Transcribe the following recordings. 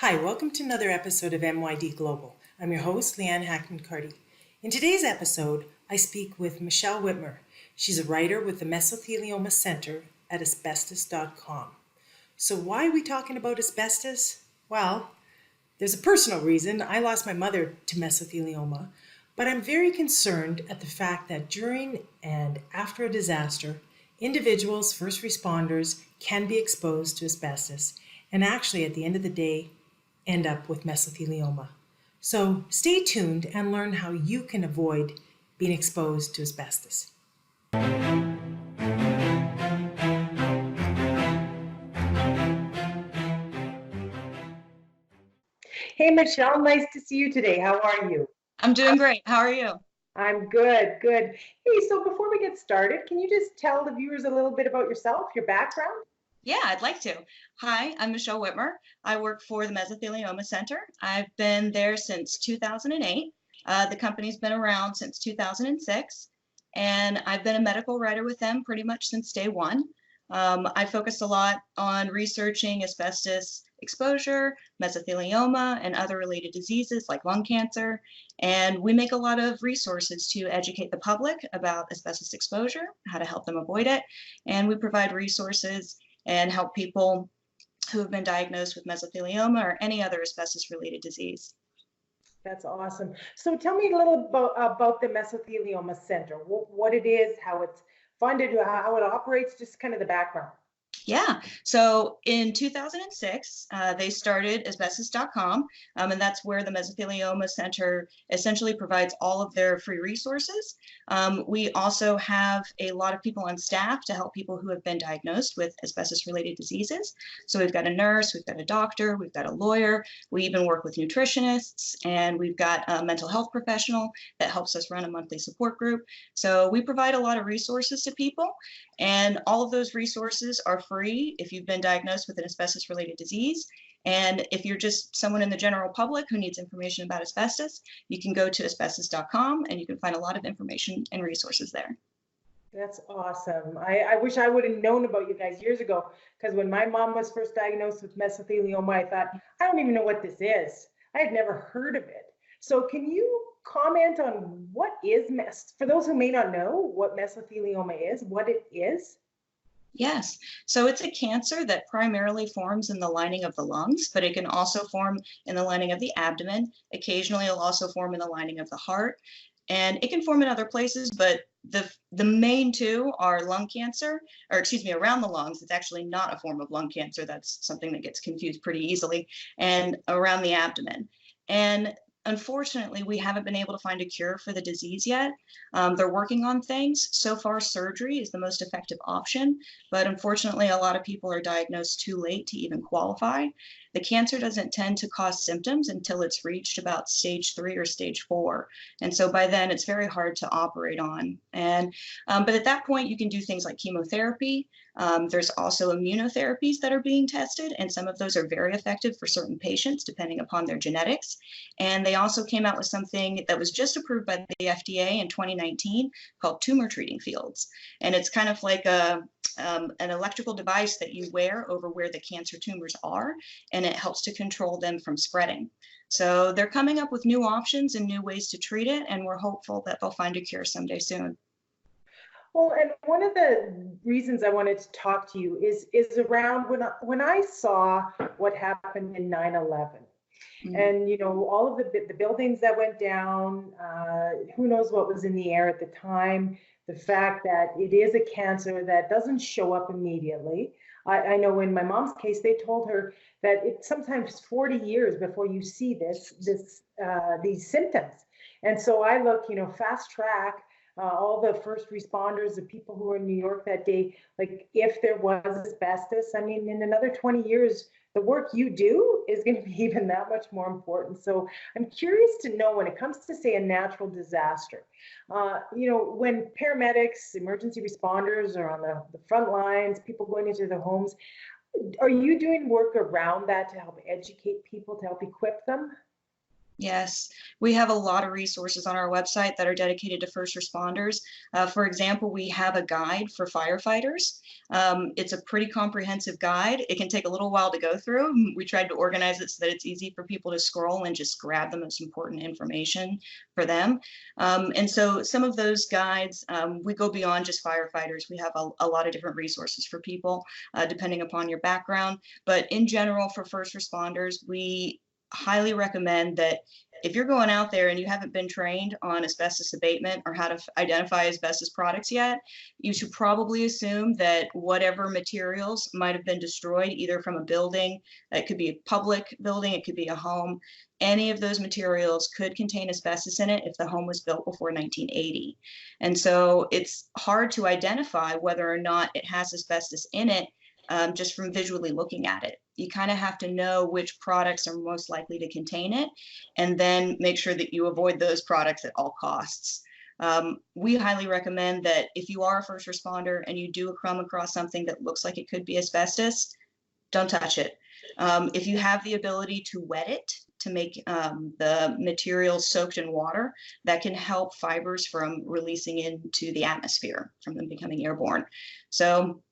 Hi, welcome to another episode of MYD Global. I'm your host, Leanne Hackman-Carty. In today's episode, I speak with Michelle Whitmer. She's a writer with the Mesothelioma Center at Asbestos.com. So why are we talking about asbestos? Well, there's a personal reason. I lost my mother to mesothelioma, but I'm very concerned at the fact that during and after a disaster, individuals, first responders, can be exposed to asbestos and actually, at the end of the day, end up with mesothelioma. So stay tuned and learn how you can avoid being exposed to asbestos. Hey, Michelle, nice to see you today. How are you? I'm doing great. How are you? I'm good, good. Hey, so before we get started, can you just tell the viewers a little bit about yourself, your background? Yeah, I'd like to. Hi, I'm Michelle Whitmer. I work for the Mesothelioma Center. I've been there since 2008. The company's been around since 2006, and I've been a medical writer with them pretty much since day one. I focus a lot on researching asbestos exposure, mesothelioma, and other related diseases like lung cancer. And we make a lot of resources to educate the public about asbestos exposure, how to help them avoid it. And we provide resources and help people who have been diagnosed with mesothelioma or any other asbestos-related disease. That's awesome. So tell me a little about the Mesothelioma Center, what it is, how it's funded, how it operates, just kind of the background. Yeah, so in 2006, they started asbestos.com, and that's where the Mesothelioma Center essentially provides all of their free resources. We also have a lot of people on staff to help people who have been diagnosed with asbestos-related diseases. So we've got a nurse, we've got a doctor, we've got a lawyer, we even work with nutritionists, and we've got a mental health professional that helps us run a monthly support group. So we provide a lot of resources to people, and all of those resources are free if you've been diagnosed with an asbestos-related disease. And if you're just someone in the general public who needs information about asbestos, you can go to asbestos.com and you can find a lot of information and resources there. That's awesome. I wish I would have known about you guys years ago, because when my mom was first diagnosed with mesothelioma, I thought, I don't even know what this is. I had never heard of it. So can you comment on what is for those who may not know what mesothelioma is, what it is? Yes, so it's a cancer that primarily forms in the lining of the lungs, but it can also form in the lining of the abdomen. Occasionally, it'll also form in the lining of the heart, and it can form in other places, but the main two are lung cancer, or excuse me, around the lungs. It's actually not a form of lung cancer. That's something that gets confused pretty easily, and around the abdomen. And unfortunately, we haven't been able to find a cure for the disease yet. They're working on things. So far, surgery is the most effective option, but unfortunately, a lot of people are diagnosed too late to even qualify. The cancer doesn't tend to cause symptoms until it's reached about stage 3 or stage 4. And so by then, it's very hard to operate on. But at that point, you can do things like chemotherapy. There's also immunotherapies that are being tested, and some of those are very effective for certain patients, depending upon their genetics. And they also came out with something that was just approved by the FDA in 2019 called tumor treating fields. And it's kind of like an electrical device that you wear over where the cancer tumors are, and it helps to control them from spreading. So they're coming up with new options and new ways to treat it, and we're hopeful that they'll find a cure someday soon. Well, and one of the reasons I wanted to talk to you is around when I saw what happened in 9/11. And you know, all of the buildings that went down, who knows what was in the air at the time, the fact that it is a cancer that doesn't show up immediately. I know in my mom's case, they told her that it's sometimes 40 years before you see these symptoms. And so I look, you know, fast track, all the first responders, the people who were in New York that day, like if there was asbestos, I mean, in another 20 years, the work you do is going to be even that much more important. So I'm curious to know, when it comes to, say, a natural disaster, you know, when paramedics, emergency responders are on the front lines, people going into their homes, are you doing work around that to help educate people, to help equip them? Yes, we have a lot of resources on our website that are dedicated to first responders. For example, we have a guide for firefighters. It's a pretty comprehensive guide. It can take a little while to go through. We tried to organize it so that it's easy for people to scroll and just grab the most important information for them. And so some of those guides, we go beyond just firefighters. We have a lot of different resources for people, depending upon your background. But in general, for first responders, we highly recommend that if you're going out there and you haven't been trained on asbestos abatement or how to identify asbestos products yet, you should probably assume that whatever materials might have been destroyed, either from a building, it could be a public building, it could be a home, any of those materials could contain asbestos in it if the home was built before 1980. And so it's hard to identify whether or not it has asbestos in it just from visually looking at it. You kind of have to know which products are most likely to contain it, and then make sure that you avoid those products at all costs. We highly recommend that if you are a first responder and you do come across something that looks like it could be asbestos, don't touch it. If you have the ability to wet it to make the material soaked in water, that can help fibers from releasing into the atmosphere, from them becoming airborne. So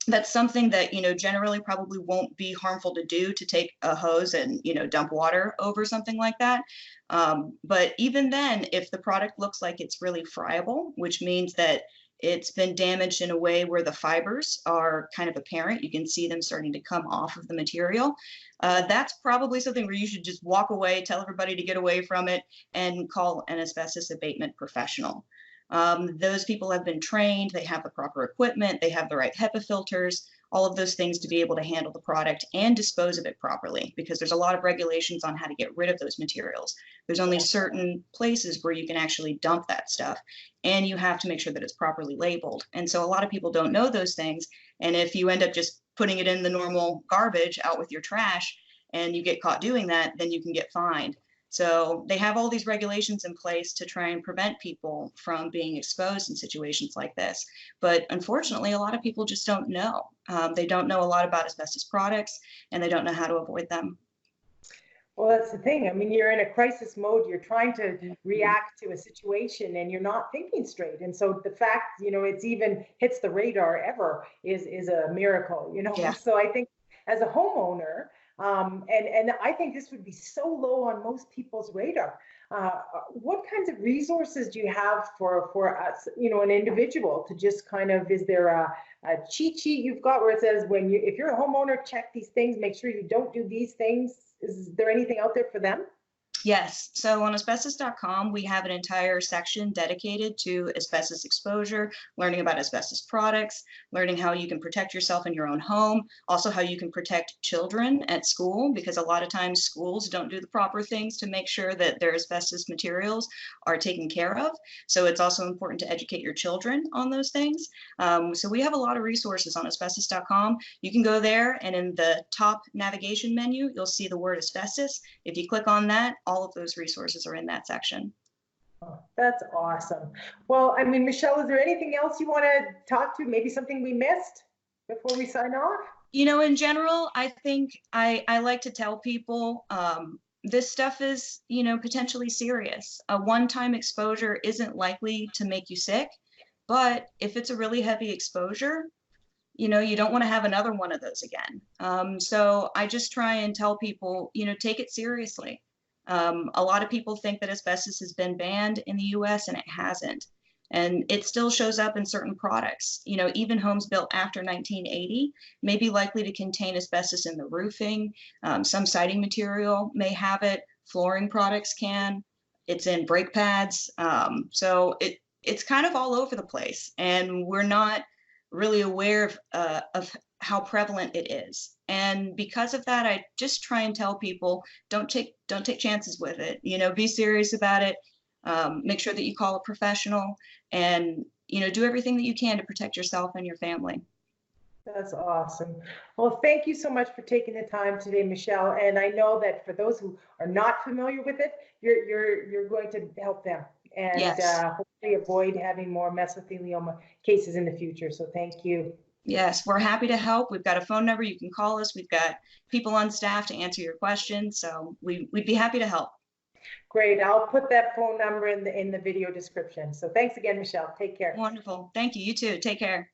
that's something that, generally probably won't be harmful to do, to take a hose and, dump water over something like that. But even then, if the product looks like it's really friable, which means that it's been damaged in a way where the fibers are kind of apparent, you can see them starting to come off of the material, that's probably something where you should just walk away, tell everybody to get away from it, and call an asbestos abatement professional. Those people have been trained, they have the proper equipment, they have the right HEPA filters, all of those things to be able to handle the product and dispose of it properly, because there's a lot of regulations on how to get rid of those materials. There's only certain places where you can actually dump that stuff, and you have to make sure that it's properly labeled. And so a lot of people don't know those things, and if you end up just putting it in the normal garbage out with your trash and you get caught doing that, then you can get fined. So they have all these regulations in place to try and prevent people from being exposed in situations like this. But unfortunately, a lot of people just don't know. They don't know a lot about asbestos products, and they don't know how to avoid them. Well, that's the thing. I mean, you're in a crisis mode. You're trying to react to a situation, and you're not thinking straight. And so the fact, it's even hits the radar ever is a miracle. Yeah. So I think as a homeowner, and I think this would be so low on most people's radar. What kinds of resources do you have for us, an individual to just kind of, is there a cheat sheet you've got where it says, if you're a homeowner, check these things, make sure you don't do these things? Is there anything out there for them? Yes. So on asbestos.com, we have an entire section dedicated to asbestos exposure, learning about asbestos products, learning how you can protect yourself in your own home, also how you can protect children at school, because a lot of times schools don't do the proper things to make sure that their asbestos materials are taken care of. So it's also important to educate your children on those things. So we have a lot of resources on asbestos.com. You can go there, and in the top navigation menu, you'll see the word asbestos. If you click on that, all of those resources are in that section. Oh, that's awesome. Well, I mean, Michelle, is there anything else you want to talk to? Maybe something we missed before we sign off? In general, I think I like to tell people this stuff is, potentially serious. A one-time exposure isn't likely to make you sick, but if it's a really heavy exposure, you don't want to have another one of those again. So I just try and tell people, take it seriously. A lot of people think that asbestos has been banned in the US, and it hasn't. And it still shows up in certain products. Even homes built after 1980 may be likely to contain asbestos in the roofing. Some siding material may have it. Flooring products can. It's in brake pads. So it's kind of all over the place. And we're not really aware of how prevalent it is. And because of that, I just try and tell people, don't take chances with it. Be serious about it. Make sure that you call a professional, and do everything that you can to protect yourself and your family. That's awesome. Well, thank you so much for taking the time today, Michelle. And I know that for those who are not familiar with it, you're going to help them, and Yes. Hopefully avoid having more mesothelioma cases in the future. So thank you. Yes, we're happy to help. We've got a phone number. You can call us. We've got people on staff to answer your questions. So we'd be happy to help. Great. I'll put that phone number in the video description. So thanks again, Michelle. Take care. Wonderful. Thank you. You too. Take care.